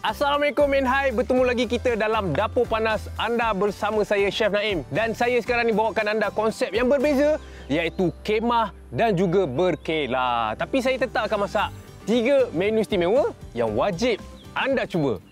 Assalamualaikum and hai, bertemu lagi kita dalam Dapur Panas anda bersama saya Chef Naim. Dan saya sekarang ni bawakan anda konsep yang berbeza, iaitu kemah dan juga berkelah. Tapi saya tetap akan masak 3 menu istimewa yang wajib anda cuba.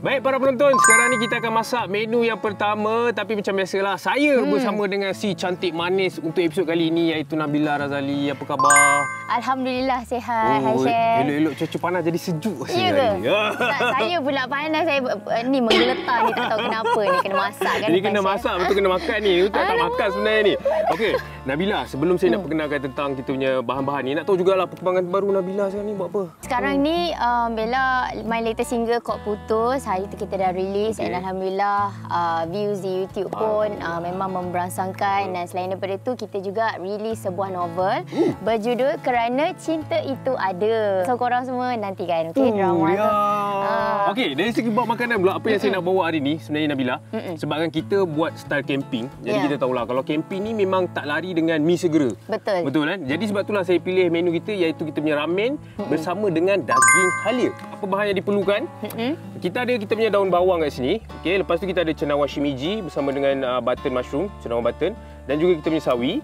Baik para penonton, sekarang ni kita akan masak menu yang pertama. Tapi macam biasalah, saya bersama dengan si cantik manis untuk episod kali ini, iaitu Nabila Razali. Apa khabar? Alhamdulillah sihat. Hai Chef. Elok-elok cuaca panas jadi sejuk. Ya ke? Tak, saya pula panas. Saya ni menggeletar ni, tak tahu kenapa ni. Kena masak kan? Ini kena masak, betul kena makan ni. Betul tak makan sebenarnya ni. Okey, Nabila, sebelum saya nak perkenalkan tentang kita punya bahan-bahan ni, nak tahu jugalah perkembangan baru Nabila sekarang ni buat apa? Sekarang ni Bella, my latest single Kok Putus, hari tu kita dah release. Dan Alhamdulillah views di YouTube pun memang memberangsangkan. Dan selain daripada tu, kita juga release sebuah novel berjudul Kerana Cinta Itu Ada. So korang semua nantikan, okey, drama tu. Okey, dari segi buat makanan pula, apa yang saya nak bawa hari ni sebenarnya Nabila, sebabkan kita buat style camping. Jadi kita tahulah kalau camping ni memang tak lari dengan mi segera. Betul. Betul kan? Jadi sebab itulah saya pilih menu kita, iaitu kita punya ramen bersama dengan daging halia. Apa bahan yang diperlukan? Kita ada kita punya daun bawang kat sini. Okey, lepas tu kita ada cendawan shimiji bersama dengan button mushroom, cendawan button, dan juga kita punya sawi.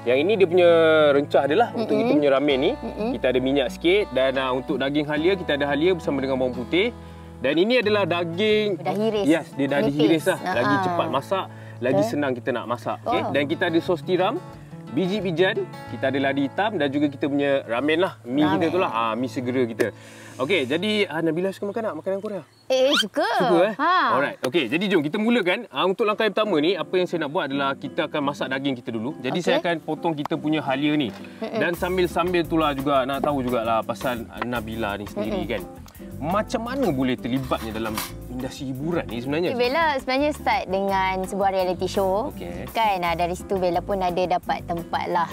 Yang ini dia punya rencah dia lah untuk kita punya ramen ni. Kita ada minyak sikit, dan untuk daging halia kita ada halia bersama dengan bawang putih. Dan ini adalah daging dah hiris. Yes, dia dah dihiris lah. Lagi cepat masak, lagi senang kita nak masak. Okay? Dan kita ada sos tiram, biji bijan, kita ada ladi hitam, dan juga kita punya ramen lah. Mi kita tu lah, mi segera kita. Okey, jadi Nabila suka makan tak? Makanan Korea? Suka. Suka Alright. Okey, jadi jom kita mulakan. Untuk langkah yang pertama ni, apa yang saya nak buat adalah kita akan masak daging kita dulu. Jadi saya akan potong kita punya halia ni. Dan sambil-sambil itulah juga nak tahu jugalah pasal Nabila ni sendiri kan. Macam mana boleh terlibatnya dalam industri hiburan ni sebenarnya? Bella sebenarnya start dengan sebuah reality show. Kan dari situ Bella pun ada dapat tempat lah.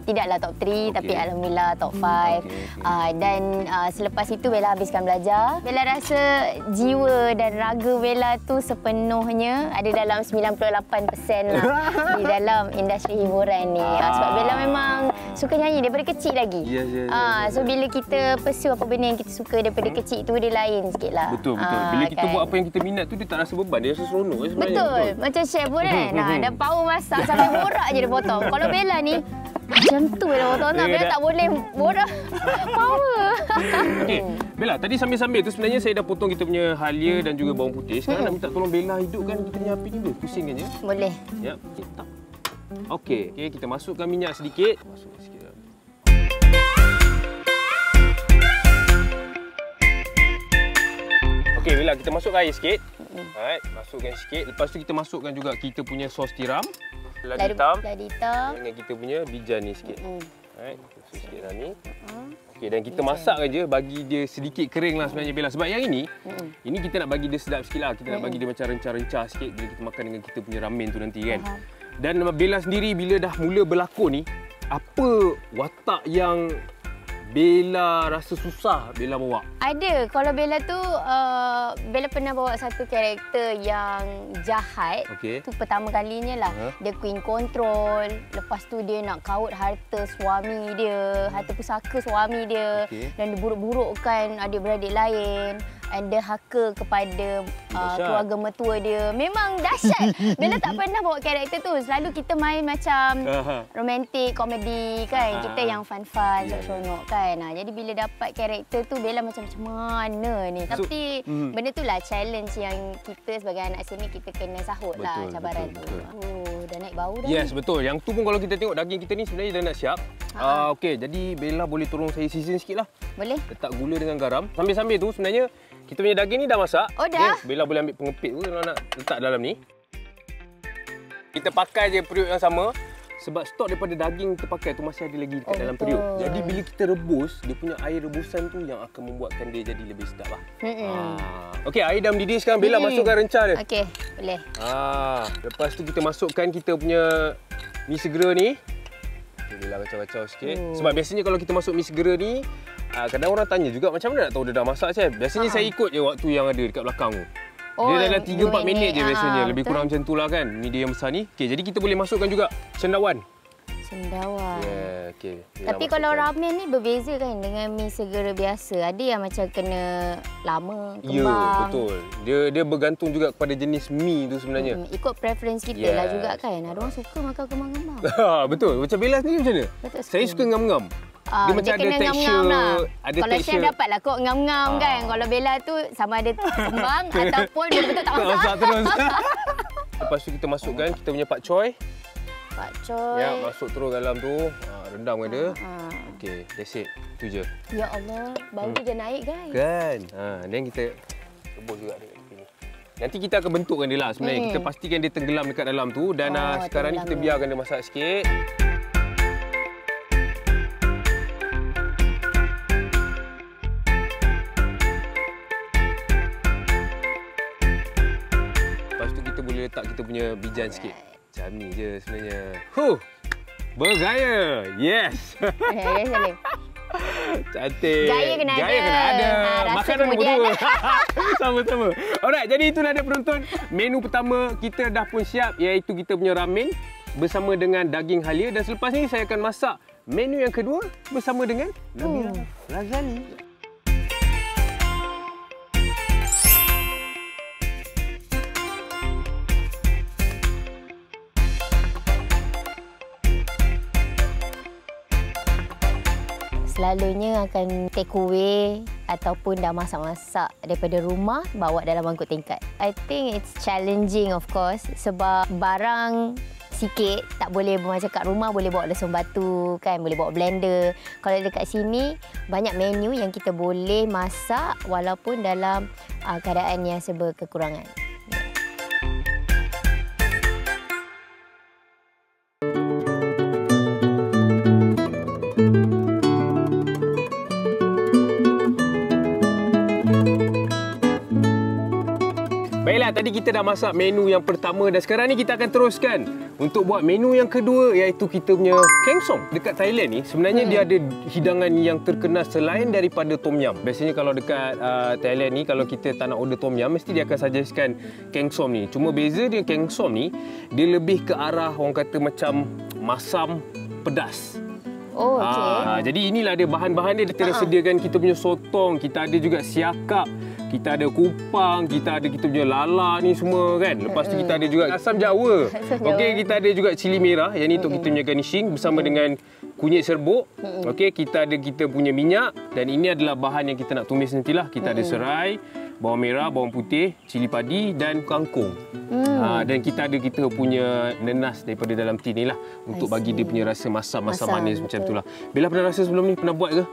Tidaklah top 3 tapi alhamdulillah top 5. Dan selepas itu Bella habiskan belajar. Bella rasa jiwa dan raga Bella tu sepenuhnya ada dalam 98% lah di dalam industri hiburan ni. Sebab Bella memang suka nyanyi daripada kecil lagi. So bila kita pursue apa benda yang kita suka daripada kecil tu, dia lain sikit lah. Betul. Bila kita buat apa yang kita minat tu, dia tak rasa beban. Dia rasa seronok sebenarnya. Betul. Macam chef pun kan. Dah power masak sampai borak je dia potong. Kalau Bella ni, macam tu Bella potong. Bella tak boleh borak. Power. Okey, Bella, tadi sambil-sambil tu sebenarnya saya dah potong kita punya halia dan juga bawang putih. Sekarang nak minta tolong Bella hidupkan kita punya api ni boleh? Pusingkan je. Boleh. Ya. Okey, kita masukkan minyak sedikit. Masukkan sikit. Okey, Bella, kita masukkan air sikit. Alright, masukkan sikit. Lepas tu kita masukkan juga kita punya sos tiram, ladi hitam dengan kita punya bijan ni sikit. Alright, masuk sikit dah ni. Okey, dan kita masak aja bagi dia sedikit kering lah sebenarnya Bella. Sebab yang ini kita nak bagi dia sedap sikit lah. Kita nak bagi dia macam rencah-rencah sikit bila kita makan dengan kita punya ramen tu nanti kan. Dan Bella sendiri bila dah mula berlakon ni, apa watak yang Bella rasa susah Bella bawa? Ada. Kalau Bella tu, Bella pernah bawa satu karakter yang jahat. Tu pertama kalinya lah. Dia queen control. Lepas tu dia nak kaut harta suami dia, harta pusaka suami dia. Dan dia buruk-burukkan adik-beradik lain. Dan dia haka kepada keluarga mertua dia. Memang dahsyat. Bella tak pernah bawa karakter tu. Selalu kita main macam romantik, komedi kan. Kita yang fun-fun, seronok kan. Jadi bila dapat karakter tu, Bella macam mana ni. Tapi benda tu lah challenge yang kita sebagai anak sini kita kena sahut lah cabaran tu. Dah naik bau dah. Yes, betul. Yang tu pun kalau kita tengok daging kita ni sebenarnya dah nak siap. Okey, jadi Bella boleh tolong saya season sikit lah. Boleh. Letak gula dengan garam. Sambil-sambil tu sebenarnya kita punya daging ni dah masak. Dah? Bella boleh ambil pengepit tu kalau nak letak dalam ni. Kita pakai je periuk yang sama. Sebab stok daripada daging terpakai tu masih ada lagi dekat dalam periuk. Jadi bila kita rebus, dia punya air rebusan tu yang akan membuatkan dia jadi lebih sedap lah. Okey, air dah mendidih sekarang. Bella masukkan rencah dia. Okey, boleh. Lepas tu kita masukkan kita punya mi segera ni. Bella kacau-kacau sikit. Sebab biasanya kalau kita masuk mi segera ni, kadang orang tanya juga macam mana nak tahu dia dah masak, chef. Biasanya saya ikut je waktu yang ada dekat belakang tu. Dia dalam 3-4 minit je biasanya. Lebih kurang macam tu lah kan. Ni dia yang besar ni. Okey, jadi kita boleh masukkan juga cendawan. Cendawan. Ya, okey. Tapi kalau ramen ni berbeza kan dengan mi segera biasa. Ada yang macam kena lama, kembang. Ya, betul. Dia bergantung juga kepada jenis mi tu sebenarnya. Ikut preference kita lah juga kan. Ada orang suka makan kembang-kembang. Betul. Macam Bella sendiri macam mana? Saya suka ngam-ngam. Dia macam ada tekstur, lah. ada kalau tekstur. Chef dapatlah kok ngam-ngam kan. Kalau Bella tu sama ada kembang ataupun betul-betul tak masak. Terus. Lepas tu kita masukkan kita punya pak choy. Pak choy. Ya, masuk terus dalam tu. Rendam kan dia. Okey, that's it. Tu je. Ya Allah, bau dia naik guys. Kan? Dan kita rebus juga dekat sini. Nanti kita akan bentukkan dia lah sebenarnya. Kita pastikan dia tenggelam dekat dalam tu dan sekarang ni kita biarkan dia masak sikit. Letak kita punya bijan sikit. Macam ni je sebenarnya. Bergaya. Yes. Cantik. Gaya kena ada. Makanan nombor 2. Sama-sama. Alright, jadi itulah dia penonton. Menu pertama kita dah pun siap iaitu kita punya ramen bersama dengan daging halia dan selepas ni saya akan masak menu yang kedua bersama dengan Nabila Razali. Selalunya akan take away ataupun dah masak-masak daripada rumah bawa dalam mangkuk tingkat. I think it's challenging of course sebab barang sikit, tak boleh macam kat rumah boleh bawa lesung batu kan, boleh bawa blender. Kalau dekat sini banyak menu yang kita boleh masak walaupun dalam keadaan yang serba kekurangan. Baiklah, tadi kita dah masak menu yang pertama dan sekarang ni kita akan teruskan untuk buat menu yang kedua iaitu kita punya kengsong. Dekat Thailand ni sebenarnya dia ada hidangan yang terkenal selain daripada tom yum. Biasanya kalau dekat Thailand ni kalau kita tak nak order tom yum mesti dia akan suggestkan kengsong ni. Cuma beza dia kengsong ni dia lebih ke arah orang kata macam masam pedas. Oh, okey. Jadi inilah dia bahan-bahan dia tersediakan kita punya sotong, kita ada juga siakap, kita ada kupang, kita punya lala ni semua kan. Lepas tu kita ada juga asam jawa. Okey, kita ada juga cili merah yang ni untuk kita punya garnishing bersama dengan kunyit serbuk. Okey, kita punya minyak dan ini adalah bahan yang kita nak tumis nantilah. Kita ada serai, bawang merah, bawang putih, cili padi dan kangkung. Dan kita punya nenas daripada dalam tin ni lah untuk bagi dia punya rasa masam manis macam itulah. Bella pernah rasa sebelum ni? Pernah buat ke?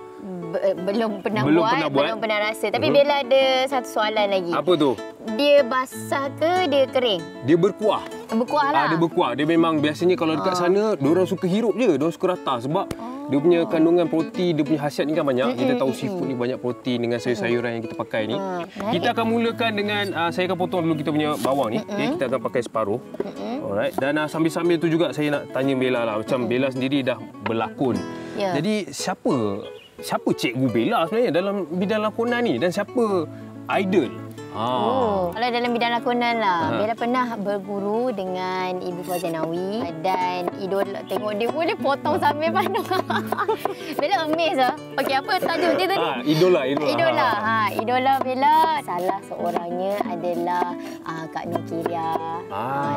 Belum pernah rasa. Tapi Bella ada satu soalan lagi. Apa tu? Dia basah ke dia kering? Dia berkuah. Berkuah lah. Dia berkuah. Dia memang biasanya kalau dekat sana, diorang suka hirup je. Diorang suka rata sebab dia punya kandungan protein, dia punya khasiat ni kan banyak. Kita tahu seafood ni banyak protein dengan sayur-sayuran yang kita pakai ni. Kita akan mulakan dengan, saya akan potong dulu kita punya bawang ni. Okay, kita akan pakai separuh. Alright. Dan sambil-sambil tu juga saya nak tanya Bella lah. Macam Bella sendiri dah berlakon. Jadi siapa cikgu Bella sebenarnya dalam bidang lakonan ni? Dan siapa idol? Kalau dalam bidang lakonan lah, Bella pernah berguru dengan Ibu Fazanawi dan idola, tengok dia boleh potong sambil pandang. Bella amazed lah. Okey, apa tajuk dia tadi? Idola Bella. Salah seorangnya adalah Kak Nur Kiria,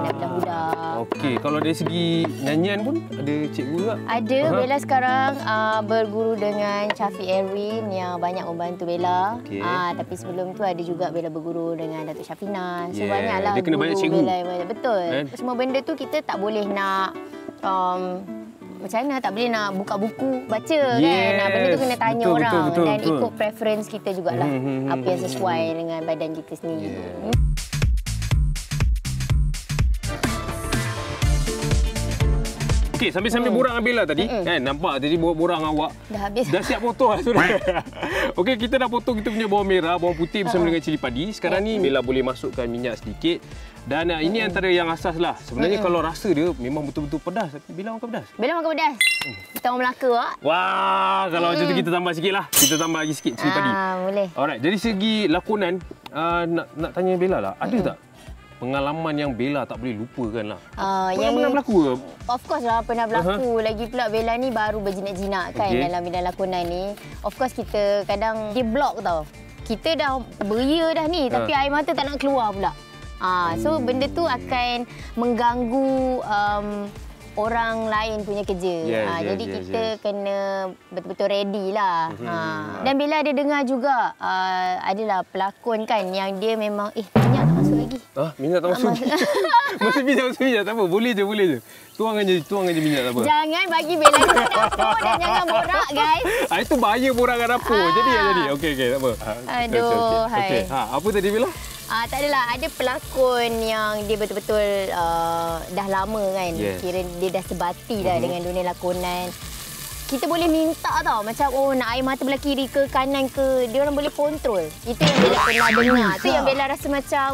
Nabila Huda. Okey, kalau dari segi nyanyian pun ada cikgu juga? Ada. Bella sekarang berguru dengan Syafiq Erwin yang banyak membantu Bella. Tapi sebelum tu ada juga Bella berguru dengan Datuk Syafina. So banyaklah dia kena banyak cikgu. Betul. Semua benda tu kita tak boleh nak macam mana, tak boleh nak buka buku baca kan. Benda tu kena tanya orang dan ikut preference kita jugalah. Apa yang sesuai dengan badan kita sendiri. Okey, sambil-sambil borak dengan Bella tadi, kan nampak tadi borak dengan awak. Dah habis. Dah siap potong lah sudah. Okey, kita dah potong kita punya bawang merah, bawang putih bersama dengan cili padi. Sekarang ni Bella boleh masukkan minyak sedikit. Dan ini antara yang asas lah. Sebenarnya kalau rasa dia memang betul-betul pedas. Tapi Bella makan pedas? Bella makan pedas. Kita orang Melaka, Wak. Wah, kalau macam tu kita tambah sikit lah. Kita tambah lagi sikit cili padi. Boleh. Alright, dari segi lakonan, nak tanya Bella lah. Ada tak pengalaman yang Bella tak boleh lupakan lah? Pernah berlaku ke? Of course lah, pernah berlaku. Lagi pula Bella ni baru berjinak-jinak kan dalam bidang lakonan ni. Of course kita kadang dia block tau. Kita dah beria dah ni tapi air mata tak nak keluar pula. So benda tu akan mengganggu orang lain punya kerja. Jadi kita kena betul-betul ready lah. Dan Bella ada dengar juga adalah pelakon kan yang dia memang minyak tak masuk lagi. Minyak tak masuk lagi? Masuk minyak, tak apa. Boleh je. Tuang aja minyak tak apa. Jangan bagi Bella ke dapur dan jangan borak guys. Itu bahaya borak kat dapur. Jadi. Okey, tak apa. Aduh, hai. Apa tadi Bella? Tak adalah, ada pelakon yang dia betul-betul dah lama kan. Kira dia dah sebati dah dengan dunia lakonan. Kita boleh minta tau, macam nak air mata belah kiri ke kanan ke, dia orang boleh kontrol. Itu yang Bella pernah dengar. Itu yang Bella rasa macam,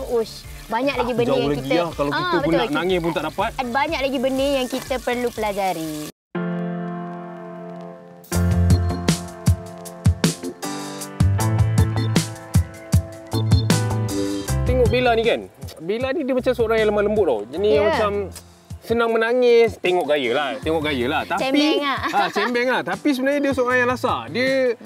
banyak lagi benda yang kita... Jauh lagi kalau kita pun nak nangis pun tak dapat. Banyak lagi benda yang kita perlu pelajari. Bella ni kan, Bella ni dia macam seorang yang lemah lembut tau. Jadi macam senang menangis, tengok gaya lah. Tapi cembeng lah. Tapi sebenarnya dia seorang yang lasak. Dia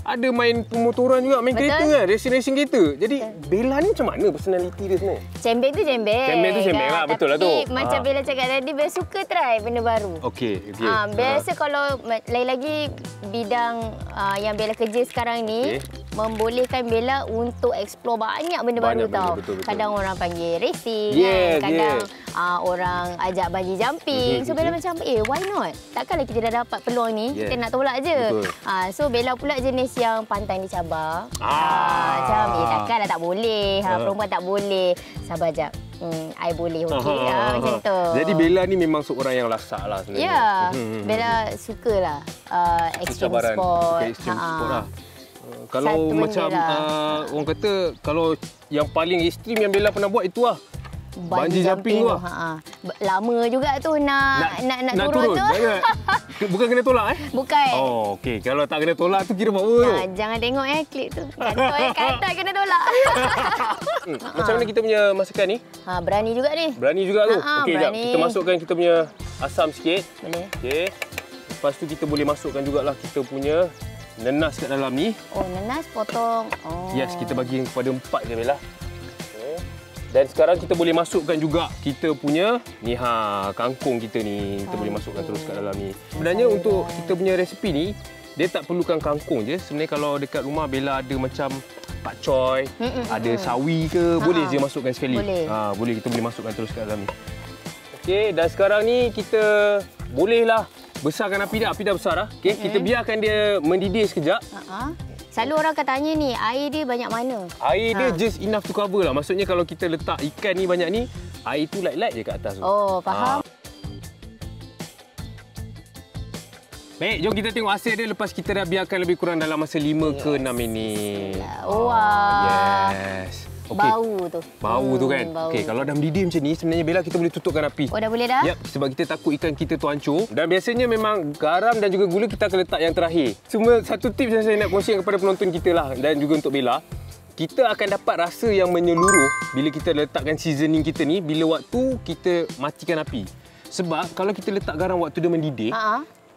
ada main pemotoran juga, main kereta kan, racing kereta. Jadi Bella ni macam mana personality dia sebenarnya? Cembeng tu cembeng lah, betul lah tu. Tapi macam Bella cakap tadi, Bella suka try benda baru. Okey. Biasa kalau lagi-lagi bidang yang Bella kerja sekarang ni, membolehkan Bella untuk explore banyak benda baru tau. Betul. Kadang orang panggil racing, kadang orang ajak bungee jumping. So Bella macam, why not? Takkanlah kita dah dapat peluang ni, kita nak tolak je. So Bella pula jenis yang pantang dicabar. Macam, takkanlah tak boleh. Perempuan tak boleh. Sabar jap. I boleh, okey. Macam tu. Jadi Bella ni memang seorang yang lasak lah sebenarnya. Bella sukalah extreme sport. Extreme sport lah. Kalau macam orang kata, kalau yang paling ekstrim yang Bella pernah buat itu lah bungee jumping tu lah. Lama juga tu nak turun tu. Bukan kena tolak Bukan. Okey. Kalau tak kena tolak tu kira buat apa tu? Jangan tengok klip tu. Kata kena tolak. Macam mana kita punya masakan ni? Berani juga ni. Berani juga tu. Okey, jap. Kita masukkan kita punya asam sikit. Boleh. Okey. Lepas tu kita boleh masukkan jugalah kita punya nenas kat dalam ni. Nenas potong. Yes, kita bagi kepada 4 je Bella. Dan sekarang kita boleh masukkan juga kita punya ni kangkung kita ni. Kita boleh masukkan terus kat dalam ni. Sebenarnya untuk kita punya resipi ni, dia tak perlukan kangkung je. Sebenarnya kalau dekat rumah Bella ada macam pak coy, ada sawi ke, boleh je masukkan sekali. Boleh, kita boleh masukkan terus kat dalam ni. Okey, dan sekarang ni kita bolehlah besarkan api dah besar dah. Okey, kita biarkan dia mendidih sekejap. Selalu orang akan tanya ni, air dia banyak mana? Air dia just enough to cover lah. Maksudnya kalau kita letak ikan ni banyak ni, air tu light-light je kat atas tu. Faham. Baik, jom kita tengok hasil dia lepas kita dah biarkan lebih kurang dalam masa 5 ke 6 minit. Yes. Okay. Bau tu kan. Okey, kalau dah mendidih macam ni, sebenarnya Bella kita boleh tutupkan api. Dah boleh dah? Yap, sebab kita takut ikan kita tu hancur. Dan biasanya memang garam dan juga gula kita akan letak yang terakhir. Cuma satu tips yang saya nak kongsikan kepada penonton kita lah dan juga untuk Bella, kita akan dapat rasa yang menyeluruh bila kita letakkan seasoning kita ni bila waktu kita matikan api. Sebab kalau kita letak garam waktu dia mendidih,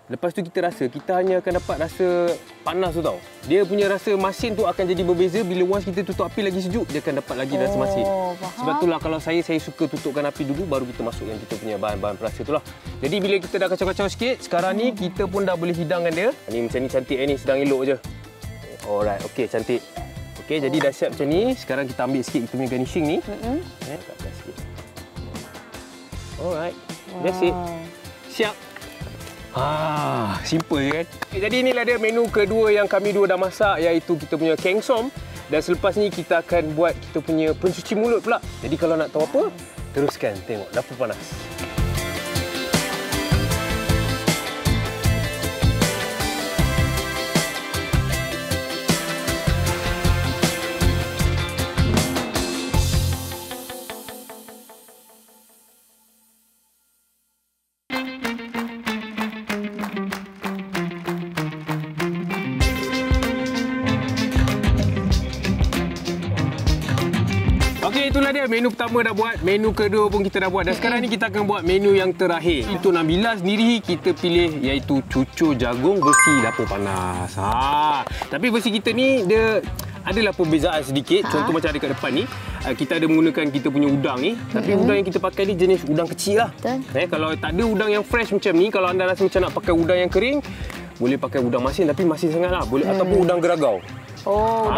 lepas tu kita rasa, kita hanya akan dapat rasa panas tu tau. Dia punya rasa masin tu akan jadi berbeza bila once kita tutup api lagi sejuk, dia akan dapat lagi rasa masin. Sebab itulah kalau saya suka tutupkan api dulu, baru kita masukkan kita punya bahan-bahan perasa tu lah. Jadi bila kita dah kacau-kacau sikit, sekarang ni kita pun dah boleh hidangkan dia. Ni macam ni cantik ni, sedang elok je. Alright, okey, cantik. Okey, jadi dah siap macam ni. Sekarang kita ambil sikit kita punya garnishing ni. Kat sikit. Alright, that's it. Siap. Simple je kan. Jadi inilah dia menu kedua yang kami dua dah masak, iaitu kita punya keng som. Dan selepas ni kita akan buat kita punya pencuci mulut pula. Jadi kalau nak tahu apa, teruskan tengok Dapur Panas. Okey, itulah dia. Menu pertama dah buat. Menu kedua pun kita dah buat. Dan sekarang ni kita akan buat menu yang terakhir. Untuk Nabila sendiri, kita pilih iaitu cucur jagung versi dapur panas. Tapi versi kita ni, dia adalah perbezaan sedikit. Contoh macam ada kat depan ni. Kita ada menggunakan kita punya udang ni. Tapi udang yang kita pakai ni jenis udang kecil lah. Kalau tak ada udang yang fresh macam ni, kalau anda rasa macam nak pakai udang yang kering, boleh pakai udang masin tapi masin sangat lah. Boleh, ataupun udang geragau.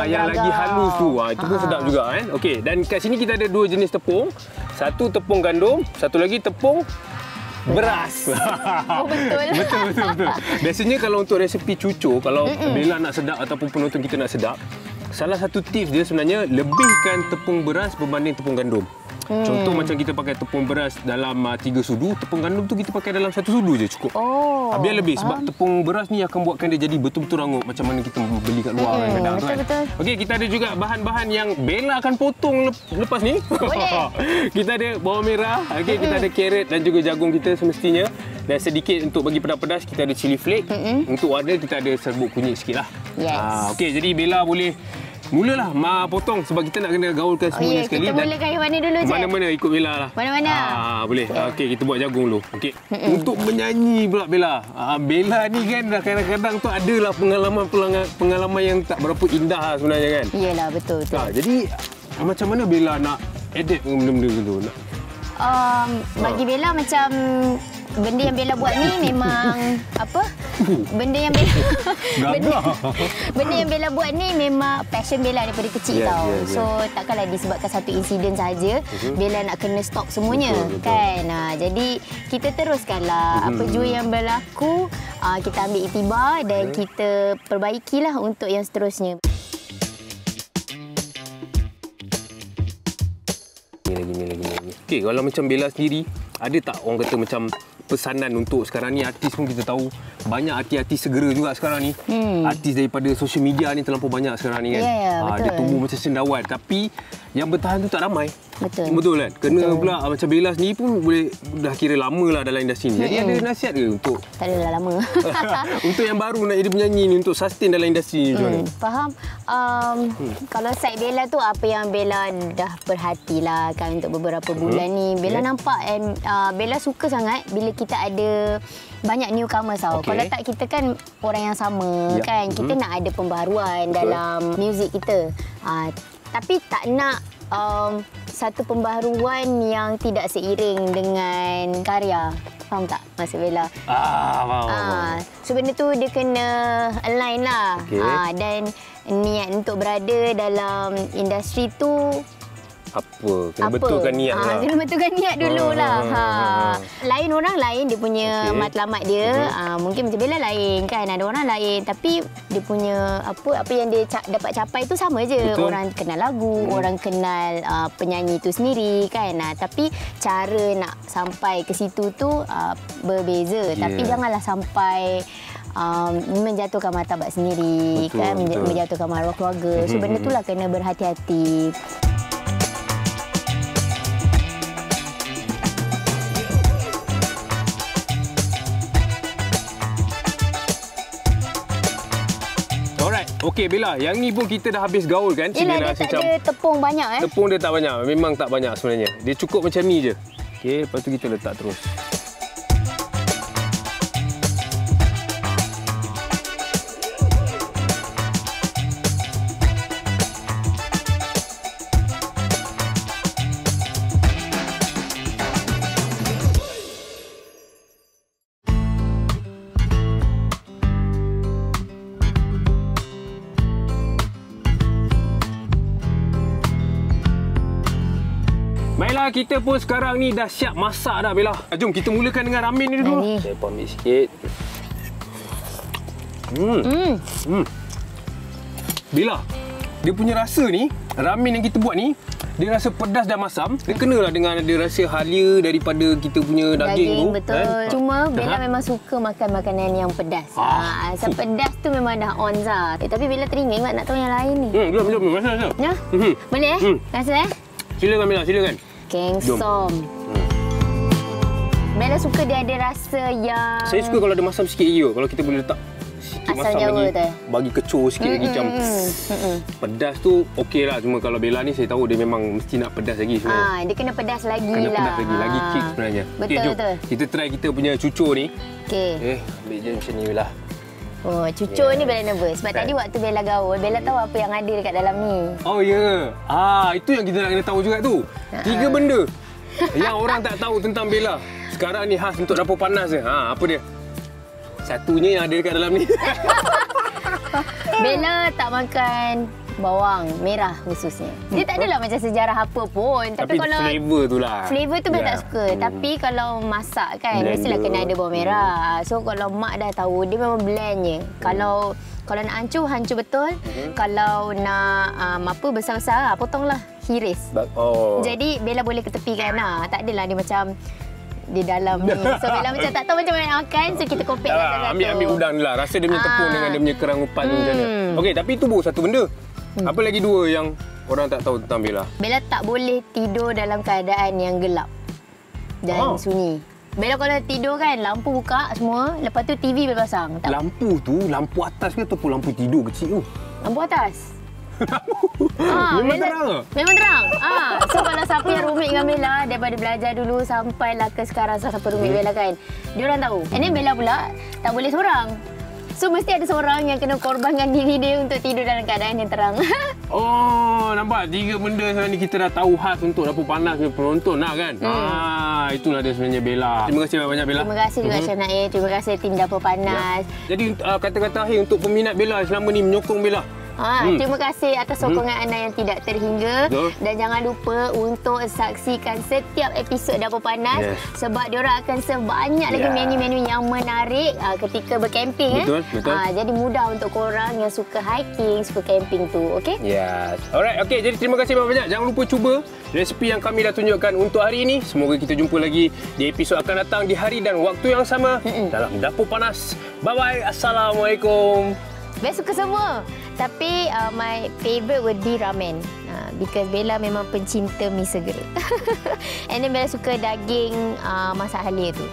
Yang lagi halus tu. Itu pun sedap juga kan. Okey, dan kat sini kita ada dua jenis tepung. Satu tepung gandum, satu lagi tepung beras. Betul. Betul. Biasanya kalau untuk resepi cucur, kalau Bella nak sedap ataupun penonton kita nak sedap, salah satu tips dia sebenarnya lebihkan tepung beras berbanding tepung gandum. Contoh macam kita pakai tepung beras dalam 3 sudu, tepung gandum tu kita pakai dalam 1 sudu je cukup. Biar lebih sebab tepung beras ni akan buatkan dia jadi betul-betul rangup macam mana kita beli kat luar kadang-kadang tu kan. Betul. Okey, kita ada juga bahan-bahan yang Bella akan potong lepas ni. Boleh. Kita ada bawang merah, okey, kita ada carrot dan juga jagung kita semestinya. Dan sedikit untuk bagi pedas-pedas kita ada chili flake. Untuk warna kita ada serbuk kunyit sikitlah. Okey, jadi Bella boleh mulalah potong sebab kita nak kena gaulkan semuanya sekali. Kita mulakan yang mana dulu je? Mana-mana ikut Bella lah. Mana-mana? Boleh. Okey, kita buat jagung dulu. Okey. Untuk menyanyi pula Bella. Bella ni kan kadang-kadang tu adalah pengalaman yang tak berapa indah lah sebenarnya kan. Iyalah, betul. Jadi macam mana Bella nak edit benda-benda tu? Bagi Bella macam benda yang Bella buat ni memang apa? Benda yang Bella buat ni memang passion Bella daripada kecil tau. So takkanlah disebabkan satu insiden saja Bella nak kena stop semuanya. Betul. Kan. Jadi kita teruskanlah apa jua yang berlaku, kita ambil iktibar dan kita perbaikilah untuk yang seterusnya. Lagi. Okey, kalau macam Bella sendiri, ada tak orang kata macam pesanan untuk sekarang ni artis pun kita tahu banyak artis-artis segera juga sekarang ni. Artis daripada social media ni terlampau banyak sekarang ni kan. Betul. Dia tumbuh macam cendawan tapi yang bertahan tu tak ramai. Betul kan? Kena pula macam Bella sendiri pun dah kira lama lah dalam industri ni. Jadi ada nasihat ke untuk tak adalah lama. untuk yang baru nak jadi penyanyi ni untuk sustain dalam industri ni macam mana? Faham. Kalau side Bella tu apa yang Bella dah perhatilah kan untuk beberapa bulan ni. Bella nampak Bella suka sangat bila kita ada banyak newcomers tau. Kalau tak kita kan orang yang sama kan. Kita nak ada pembaharuan dalam muzik kita. Tapi tak nak satu pembaharuan yang tidak seiring dengan karya. Faham tak maksud Bella? So benda tu dia kena align lah. Dan niat untuk berada dalam industri tu Kena betulkan niat lah. Kena betulkan niat dululah. Lain orang lain dia punya matlamat dia. Mungkin macam Bella lain kan. Ada orang lain tapi dia punya apa yang dia dapat capai tu sama je. Betul. Orang kenal lagu, orang kenal penyanyi tu sendiri kan. Tapi cara nak sampai ke situ tu berbeza. Tapi janganlah sampai menjatuhkan martabat sendiri. Kan, menjatuhkan maruah keluarga. So benda itulah kena berhati-hati. Okey Bella, yang ni pun kita dah habis gaul kan? Yelah, dia tak ada tepung banyak Tepung dia tak banyak, memang tak banyak sebenarnya. Dia cukup macam ni je. Okey, lepas tu kita letak terus. Baiklah, kita pun sekarang ni dah siap masak dah Bella. Jom kita mulakan dengan ramen ni dulu. Saya ambil sikit. Bella, dia punya rasa ni, ramen yang kita buat ni, dia rasa pedas dan masam. Dia kenalah dengan ada rasa halia daripada kita punya daging tu. Betul. Kan? Cuma Bella memang suka makan makanan yang pedas. Pedas tu memang dah on lah. Tapi Bella teringin nak tahu yang lain ni. Belum. Rasa. Ya? Boleh Rasa Silakan Bella, silakan. Kengsom. Bella suka dia ada rasa yang... Saya suka kalau ada masam sikit je. Kalau kita boleh letak sikit masam lagi. Bagi kecoh sikit lagi macam pedas tu okey lah. Cuma kalau Bella ni saya tahu dia memang mesti nak pedas lagi sebenarnya. Dia kena pedas lagi lah. Kena pedas lagi. Lagi kick sebenarnya. Betul. Kita try kita punya cucur ni. Okey. Ambil je macam ni Bella. Oh, cucur ni Bella nervous. Sebab tadi waktu Bella gaul, Bella tahu apa yang ada dekat dalam ni. Oh ya. Itu yang kita nak kena tahu juga tu. 3 benda yang orang tak tahu tentang Bella. Sekarang ni khas untuk dapur panas je. Apa dia? Satunya yang ada dekat dalam ni. Bella tak makan bawang merah khususnya. Dia tak adalah macam sejarah apa pun. Tapi kalau flavor tu lah. Flavor tu Bella tak suka. Tapi kalau masak kan, mestilah kena ada bawang merah. So kalau mak dah tahu, dia memang blend je. Kalau nak hancur betul. Kalau nak besar-besar, potonglah hiris. Jadi Bella boleh ketepikan lah. Tak adalah dia macam di dalam ni. So Bella macam tak tahu macam mana nak makan. So kita compare satu-satu. Ambil udang ni lah. Rasa dia punya tepung dengan dia punya kerang upat tu macam mana. Okey, tapi itu baru satu benda. Apa lagi 2 yang orang tak tahu tentang Bella? Bella tak boleh tidur dalam keadaan yang gelap dan sunyi. Bella kalau tidur kan, lampu buka semua. Lepas tu TV Bella pasang. Lampu tu, lampu atas ke ataupun lampu tidur kecil tu? Lampu atas. Memang terang? Memang terang. So kalau siapa yang rumit dengan Bella daripada belajar dulu sampailah ke sekarang, siapa rumit Bella kan, dia orang tahu. And then Bella pula tak boleh seorang. So mesti ada seorang yang kena korbankan diri dia untuk tidur dalam keadaan yang terang. Nampak 3 benda sekarang ni kita dah tahu khas untuk dapur panas punya penonton lah kan. Itulah dia sebenarnya Bella. Terima kasih banyak Bella. Terima kasih juga Chef Nair. Terima kasih tim dapur panas. Jadi kata-kata akhir untuk peminat Bella selama ni menyokong Bella. Terima kasih atas sokongan anda yang tidak terhingga. Dan jangan lupa untuk saksikan setiap episod Dapur Panas. Sebab diorang akan serve banyak lagi menu-menu yang menarik ketika berkemping. Betul. Jadi mudah untuk korang yang suka hiking, suka camping tu. Okay? Yes. Alright, okay. Jadi terima kasih banyak-banyak. Jangan lupa cuba resipi yang kami dah tunjukkan untuk hari ini. Semoga kita jumpa lagi di episod akan datang di hari dan waktu yang sama dalam Dapur Panas. Bye-bye. Assalamualaikum. Bella suka semua. Tapi my favourite would be ramen. Because Bella memang pencinta mi segera. And then Bella suka daging masak halia tu.